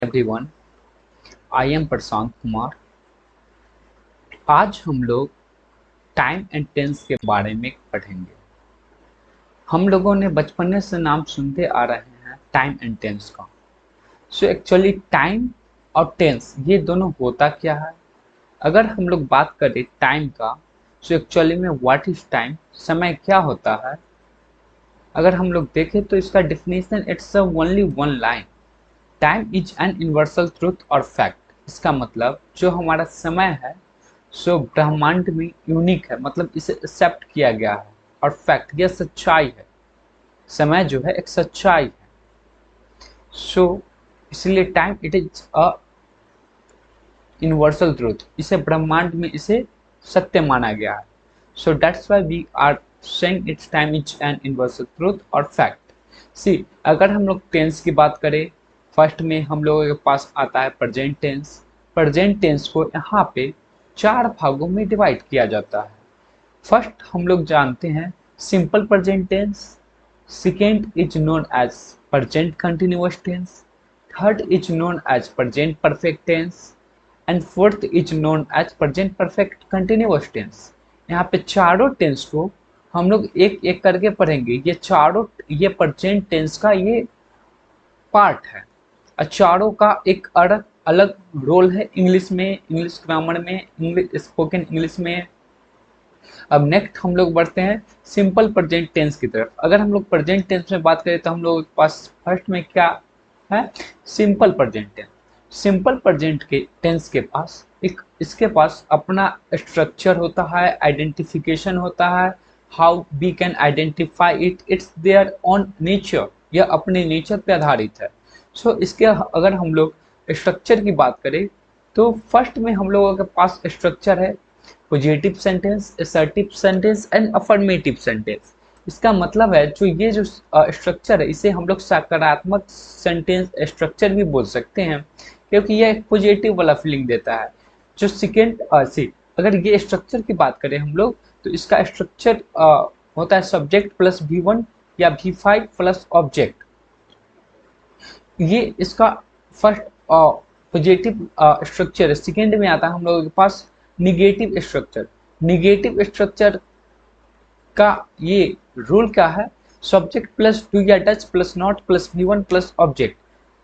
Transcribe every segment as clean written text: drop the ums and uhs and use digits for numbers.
Everyone, I am Prashant Kumar. आज हम लोग टाइम एंड टेंस के बारे में पढ़ेंगे। हम लोगों ने बचपन से नाम सुनते आ रहे हैं टाइम एंड टेंस का। सो एक्चुअली टाइम और टेंस ये दोनों होता क्या है? अगर हम लोग बात करें टाइम का, सो एक्चुअली में व्हाट इज टाइम, समय क्या होता है? अगर हम लोग देखें तो इसका definition it's only one line. Time is an universal truth और फैक्ट। इसका मतलब जो हमारा समय है सो ब्रह्मांड में यूनिक है, मतलब इसे एक्सेप्ट किया गया है। और फैक्ट यह सच्चाई है, समय जो है एक सच्चाई है। सो इसलिए time it is a universal truth, इसे ब्रह्मांड में इसे सत्य माना गया है। So that's why we are saying it's time is an universal truth और फैक्ट। सी, अगर हम लोग टेंस की बात करें, फर्स्ट में हम लोगों के पास आता है प्रेजेंट टेंस। प्रेजेंट टेंस को यहाँ पे चार भागों में डिवाइड किया जाता है। फर्स्ट हम लोग जानते हैं simple present tense, second is known as present continuous tense, third is known as present perfect tense and fourth is known as present perfect continuous tense. यहाँ पे चारों टेंस को हम लोग एक एक करके पढ़ेंगे। ये चारों, ये प्रेजेंट टेंस का ये पार्ट है। चारों का एक अलग अलग रोल है इंग्लिश में, इंग्लिश ग्रामर में, इंग्लिश स्पोकन इंग्लिश में। अब नेक्स्ट हम लोग बढ़ते हैं सिंपल प्रेजेंट टेंस की तरफ। अगर हम लोग प्रेजेंट टेंस में बात करें तो हम लोग के पास फर्स्ट में क्या है? Simple present tense. Simple present के टेंस के पास एक, इसके पास अपना स्ट्रक्चर होता है, आइडेंटिफिकेशन होता है। How we can identify it, it's there on nature, यह अपने नेचर पे आधारित है। सो इसके अगर हम लोग स्ट्रक्चर की बात करें तो फर्स्ट में हम लोगों के पास स्ट्रक्चर है positive sentence, assertive sentence and affirmative sentence. इसका मतलब है जो ये जो स्ट्रक्चर है इसे हम लोग सकारात्मक सेंटेंस स्ट्रक्चर भी बोल सकते हैं, क्योंकि यह एक पॉजिटिव वाला फीलिंग देता है। जो सेकेंड सी, अगर ये स्ट्रक्चर की बात करें हम लोग तो इसका स्ट्रक्चर होता है सब्जेक्ट प्लस V1 या V5 प्लस ऑब्जेक्ट। ये इसका फर्स्ट पॉजिटिव स्ट्रक्चर है। सेकेंड में आता है हम लोगों के पास निगेटिव स्ट्रक्चर। निगेटिव स्ट्रक्चर का ये रूल क्या है? सब्जेक्ट प्लस डू या does plus not plus V1 plus object,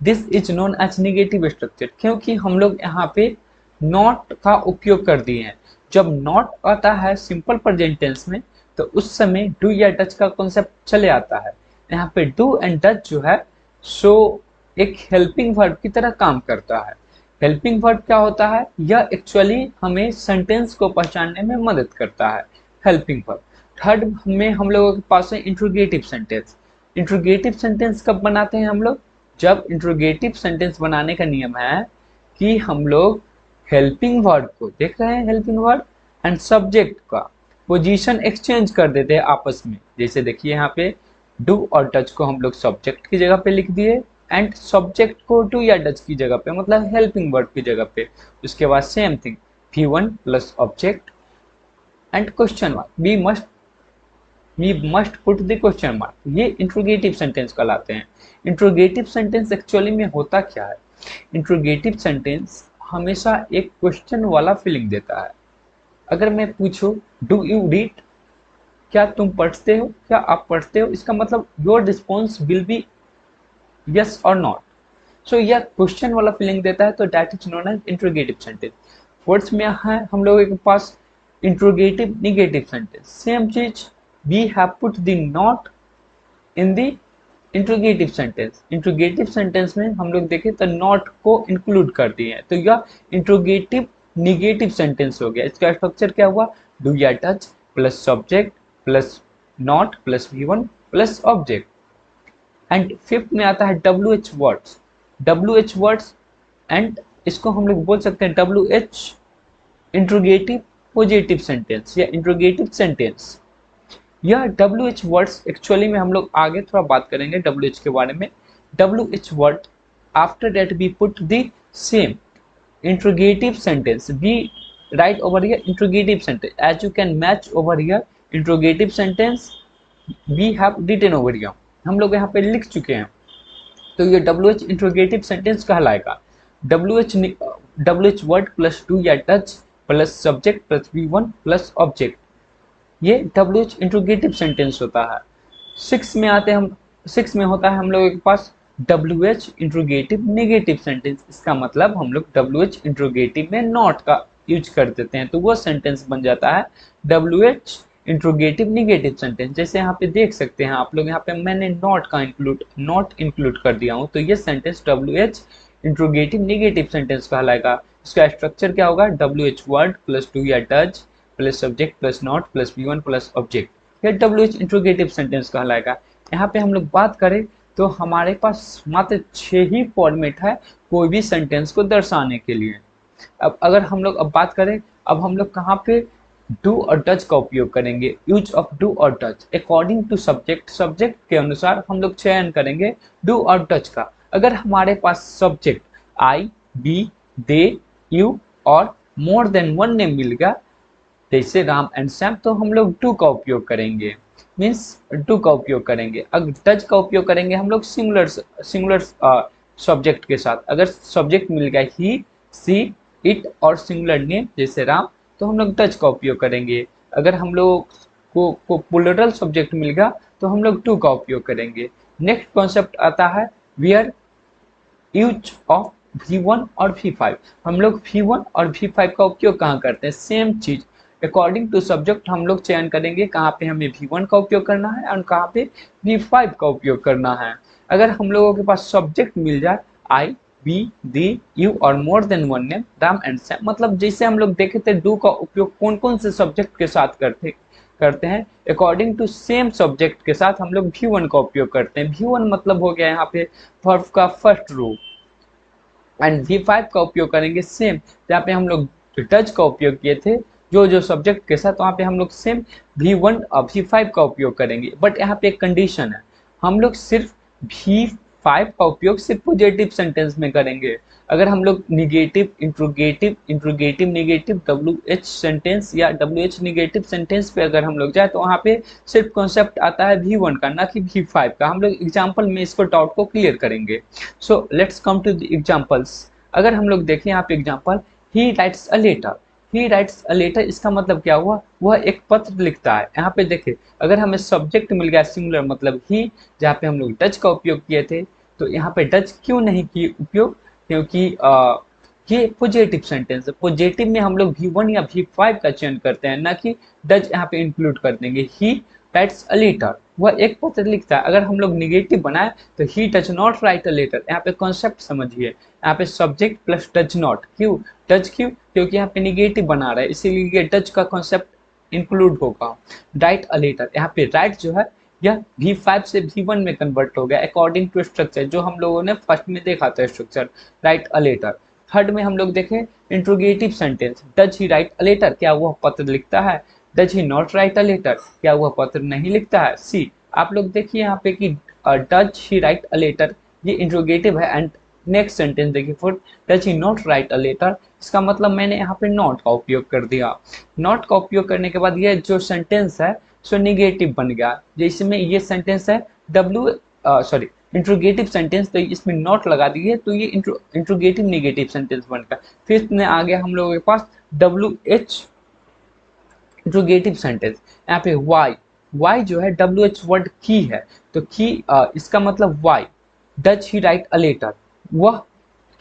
this is known as negative structure. क्योंकि हम लोग यहाँ पे नॉट का उपयोग कर दिए हैं। जब नॉट आता है सिंपल प्रेजेंट टेंस में तो उस समय डू या डच का कॉन्सेप्ट चले आता है। यहाँ पे डू एंड डच जो है सो एक हेल्पिंग वर्ब की तरह काम करता है। हेल्पिंग वर्ब क्या होता है? यह एक्चुअली हमें सेंटेंस को पहचानने में मदद करता है, हेल्पिंग वर्ब। थर्ड में हम लोगों के पास है इंट्रोगेटिव सेंटेंस। इंट्रोगेटिव सेंटेंस कब बनाते हैं हम लोग? जब इंट्रोगेटिव सेंटेंस बनाने का नियम है कि हम लोग हेल्पिंग वर्ब को, देख रहे हैं हेल्पिंग वर्ब एंड सब्जेक्ट का पोजीशन एक्सचेंज कर देते हैं आपस में। जैसे देखिए यहाँ पे डू और डच को हम लोग सब्जेक्ट की जगह पे लिख दिए एंड सब्जेक्ट को डू या डच की जगह पे, मतलब हेल्पिंग वर्ब की जगह पे। उसके बाद same thing V1 plus object and question mark, we must put the question mark. ये इंट्रोगेटिव सेंटेंस कहलाते हैं। इंट्रोगेटिव सेंटेंस एक्चुअली में होता क्या है? इंट्रोगेटिव सेंटेंस हमेशा एक क्वेश्चन वाला फीलिंग देता है। अगर मैं पूछूं डू यू रीड, क्या तुम पढ़ते हो, क्या आप पढ़ते हो, इसका मतलब your response will be yes और नॉट। सो यह क्वेश्चन वाला फीलिंग देता है, तो that is known as interrogative sentence. Fourth में है हम लोगों के पास इंट्रोगेटिव निगेटिव सेंटेंस। सेम चीज, we have put the not in the interrogative sentence. Interrogative sentence में हम लोग देखें तो नॉट को इंक्लूड कर दिए हैं, तो यह इंट्रोगेटिव निगेटिव सेंटेंस हो गया। इसका स्ट्रक्चर क्या हुआ? डू या touch plus subject plus not plus V1 plus object. And fifth में आता है WH words. WH words and इसको हम लोग बोल सकते हैं WH इंट्रोगेटिव पॉजिटिव सेंटेंस या इंट्रोगेटिव सेंटेंस। यह WH वर्ड्स एक्चुअली में हम लोग आगे थोड़ा बात करेंगे WH के बारे में। WH word after that we put the same interrogative sentence, we write over here interrogative sentence, as you can match over here interrogative sentence we have written over here, हम लोग यहाँ पे लिख चुके हैं। तो ये WH इंट्रोगेटिव सेंटेंस कहलाएगा। WH वर्ड प्लस डू या does plus subject plus V1 plus object, ये WH इंट्रोगेटिव सेंटेंस होता है। 6 में आते हैं हम, 6 में होता है हम लोगों के पास WH इंट्रोगेटिव नेगेटिव सेंटेंस। इसका मतलब हम लोग WH इंट्रोगेटिव में नॉट का यूज कर देते हैं, तो वो सेंटेंस बन जाता है WH इंट्रोगेटिव नेगेटिव सेंटेंस। जैसे यहाँ पे देख सकते हैं आप लोग, यहाँ पे मैंने नॉट इंक्लूड कर दिया हूँ, तो ये sentence WH interrogative negative sentence कहलाएगा। इसका स्ट्रक्चर क्या होगा, WH वर्ड प्लस डू या does plus subject plus not plus V1 plus object, यह WH इंट्रोगेटिव सेंटेंस कहलाएगा। यहाँ पे हम लोग बात करें तो हमारे पास मात्र 6 ही फॉर्मेट है कोई भी सेंटेंस को दर्शाने के लिए। अब अगर हम लोग अब बात करें, अब हम लोग कहाँ पे डू और डज का उपयोग करेंगे, यूज ऑफ डू और does according to subject, subject के अनुसार हम लोग चयन करेंगे डू और डज का। अगर हमारे पास subject I, we, they, you और मोर देन वन नेम मिल गया, जैसे राम एंड श्याम, तो हम लोग डू का उपयोग करेंगे, मीन्स डू का उपयोग करेंगे। अगर डज का उपयोग करेंगे हम लोग सिंगुलर सब्जेक्ट के साथ। अगर सब्जेक्ट मिल गया ही, सी, इट और सिंगुलर नेम जैसे राम, तो हम लोग डज का उपयोग करेंगे। अगर हम लोग को प्लूरल सब्जेक्ट मिल गया तो हम लोग टू का उपयोग करेंगे। नेक्स्ट कॉन्सेप्ट आता है वेयर यूज ऑफ V1 और V5। हम लोग V1 और V5 का उपयोग कहाँ करते हैं, सेम चीज अकॉर्डिंग टू सब्जेक्ट हम लोग चयन करेंगे कहाँ पे हमें V1 का उपयोग करना है और कहाँ पे V5 का उपयोग करना है। अगर हम लोगों के पास सब्जेक्ट मिल जाए आई, बी, दी, यू और more than one name, Ram and Shyam, मतलब जैसे हम लोग देखे थे डू का उपयोग कौन कौन से सब्जेक्ट के साथ करते हैं, अकॉर्डिंग टू सेम सब्जेक्ट के साथ हम लोग V1 का उपयोग करते हैं। V1 मतलब हो गया यहाँ पे वर्ब का फर्स्ट रूप, एंड V5 का उपयोग करेंगे सेम, जहाँ पे हम लोग डज का उपयोग किए थे जो सब्जेक्ट के साथ, वहाँ पे हम लोग सेम V1 और V5 का उपयोग करेंगे। बट यहाँ पे एक कंडीशन है, हम लोग सिर्फ V5 का उपयोग सिर्फ पॉजिटिव सेंटेंस में करेंगे। अगर हम लोग negative, interrogative negative, WH sentence या WH निगेटिव सेंटेंस पे अगर हम लोग जाए तो वहाँ पे सिर्फ कॉन्सेप्ट आता है V1 का, ना कि V5 का। हम लोग एग्जाम्पल में इसको डाउट को क्लियर करेंगे। So let's come to the examples. अगर हम लोग देखें यहाँ पे example, he writes a letter, he writes a letter, इसका मतलब क्या हुआ, वह एक पत्र लिखता है। यहाँ पे देखिए अगर हमें सब्जेक्ट मिल गया सिंगुलर मतलब ही, जहाँ पे हम लोग डज का उपयोग किए थे, तो यहाँ पे डज क्यों नहीं किए उपयोग, क्योंकि ये पॉजिटिव सेंटेंस है। पॉजिटिव में हम लोग V1 या V5 का चयन करते हैं, ना कि डज यहाँ पे इंक्लूड कर देंगे। ही राइट्स अ लेटर, वह एक पत्र लिखता है। अगर हम लोग निगेटिव बनाए तो he does not write a letter. यहाँ पे कॉन्सेप्ट समझिए, यहाँ पे सब्जेक्ट प्लस डज नॉट, क्यों डज, क्योंकि यहाँ पे निगेटिव बना रहा है, इसीलिए डज का कॉन्सेप्ट इंक्लूड होगा। राइट अ लेटर, यहाँ पे राइट जो है यह V5 से V1 में कन्वर्ट हो गया अकॉर्डिंग टू स्ट्रक्चर, जो हम लोगों ने फर्स्ट में देखा था structure, write a letter. Third में हम लोग देखें interrogative sentence, does he write a letter, क्या वह पत्र लिखता है, does he not write a letter, क्या वह पत्र नहीं लिखता है। सी, आप लोग देखिए यहाँ पे कि does he write a letter, ये इंट्रोगेटिव है। एंड नेक्स्ट सेंटेंस देखिए fourth, does he not write a letter, इसका मतलब मैंने यहाँ पे नॉट का उपयोग कर दिया। नॉट का उपयोग करने के बाद ये जो सेंटेंस है सो निगेटिव बन गया। जिसमें ये सेंटेंस है इंट्रोगेटिव सेंटेंस, तो इसमें नॉट लगा दिए तो ये इंट्रोगेटिव निगेटिव सेंटेंस बन गया। फिफ्थ में आ गया हम लोगों के पास WH इंट्रोगेटिव सेंटेंस। यहाँ पे वाई जो है WH वर्ड की है, तो की इसका मतलब why, does he write a letter, वह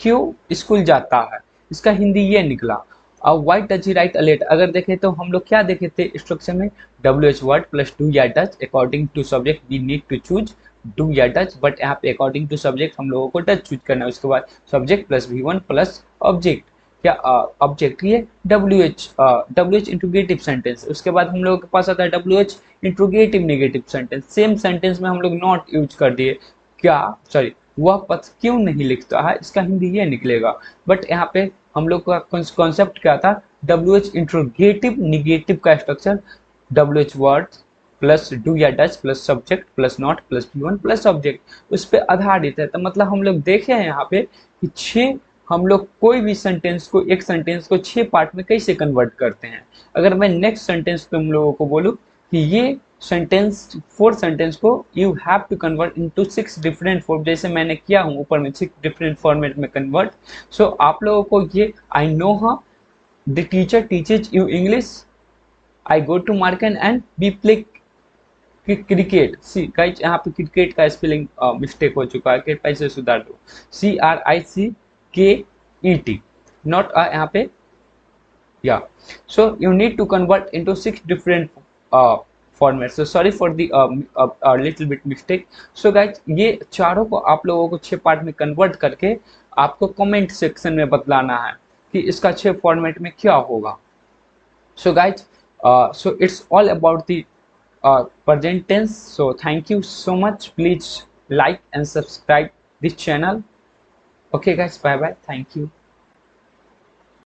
क्यों स्कूल जाता है, इसका हिंदी ये निकला। अब why does he write a letter, अगर देखें तो हम लोग क्या देखे थे स्ट्रक्चर में, WH वर्ड प्लस डू या does, according to subject we need to choose do या डज, बट यहाँ पे अकॉर्डिंग टू सब्जेक्ट हम लोगों को डज चूज करना है। उसके बाद subject plus V1 plus object, क्या ऑब्जेक्ट, ये WH इंट्रोगेटिव सेंटेंस। उसके बाद हम लोगों के पास आता है WH interrogative negative sentence. Same sentence में हम लोग नॉट यूज कर दिए, क्या सॉरी वह पत्र क्यों नहीं लिखता है, इसका हिंदी ये निकलेगा। बट यहाँ पे हम लोग का कॉन्सेप्ट क्या था, WH इंट्रोगेटिव निगेटिव का structure, WH word plus do या does plus subject plus not plus V1 plus object, उस पर आधारित है। तो मतलब हम लोग देखे हैं यहाँ पे कि 6, हम लोग कोई भी सेंटेंस को, एक सेंटेंस को 6 पार्ट में कैसे कन्वर्ट करते हैं। अगर मैं नेक्स्ट सेंटेंस तुम लोगों को बोलूँ कि ये सेंटेंस 4 सेंटेंस को you have to convert into 6 different form, जैसे मैंने किया हूँ ऊपर में 6 डिफरेंट फॉर्मेट में कन्वर्ट। सो आप लोगों को ये आई नो हाँ the teacher teaches you English, I go to market and we play cricket. See guys यहाँ पे क्रिकेट का स्पेलिंग मिस्टेक हो चुका है, कृपया इसे सुधार दो। CRICKET नॉट यहाँ पे या। So you need to convert into 6 different format. So sorry for the little bit mistake. So guys ये चारों को आप लोगों को 6 पार्ट में कन्वर्ट करके आपको कमेंट सेक्शन में बतलाना है कि इसका 6 फॉर्मेट में क्या होगा। So guys, so it's all about the present tense. So thank you so much. Please like and subscribe this channel. Okay guys, bye bye. Thank you.